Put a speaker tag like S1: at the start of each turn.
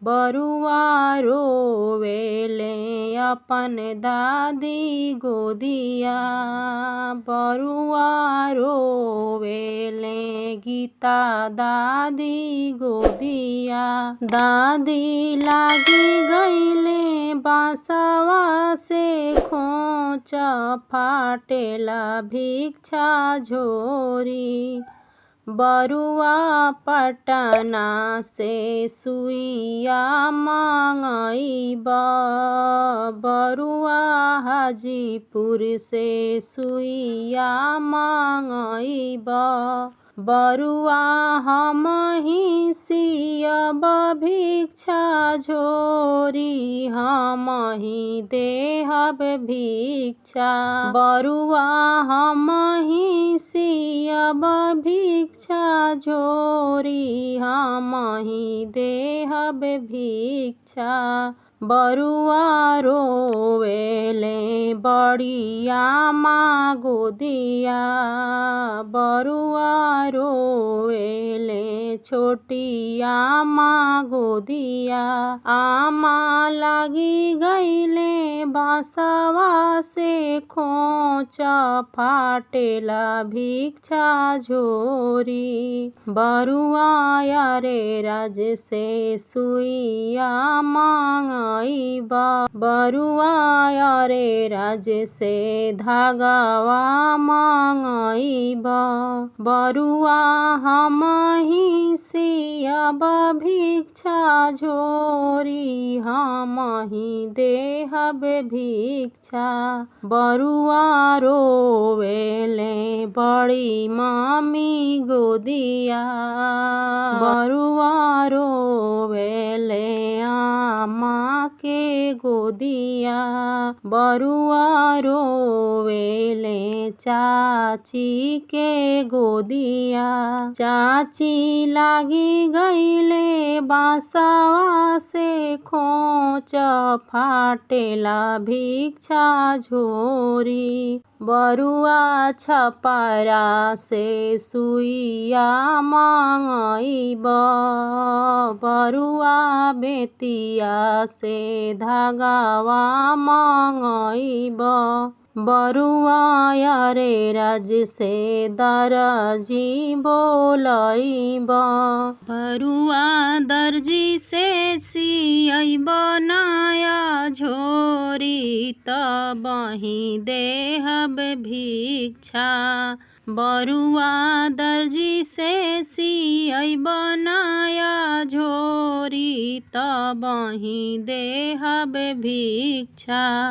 S1: बरुआ रोवेले अपन दादी गोदिया। बरुआ रोवेले गीता दादी गोदिया। दादी लागी गईले बांसवा से खोंच, फाटेला भिक्षा झोरी। बरुआ पटना से सुइया मांगईबा। बरुआ हाजीपुर से सुइया मांगईबा। बरुआ हमही सियब भिक्षा झोरी, हमही देहब भिक्षा। बरुआ हमही सियब भिक्षा झोरी, हमही देहब भिक्षा। बरुआ रोवेले बड़िया माँ गोदिया। बरुआ रोवेले छोटिया माँ गोदिया। आमा लागी गईले बांसवा से खोंच, फाटेला भिक्षा झोरी। बरुआ यारे राज से सुइया मांगईबा। बरुआ यारे राज से धागवा मांगईबा। बरुआ हमही सियब भिक्षा झोरी, हमही देहब भिक्षा। बरुआ रोवेले बड़ी मामी गोदिया। बरुआ रोवेले आमा के गोदिया। बरुआ रोवेले चाची के गोदिया। चाची लागी गईले बांसवा से खोंच, फाटेला भिक्षा झोरी। बरुआ छपरा से सुइया मांगईबा। बरुआ बेतिया से धागवा मांगईबा। बरुआ यारे राज से दर्जी बोलईबा। बरुआ दर्जी से सियईबा नया झोरी, तबही देहब भिक्षा। बरुआ दर्जी से सियईबा नया झोरी, तबही देहब भिक्षा।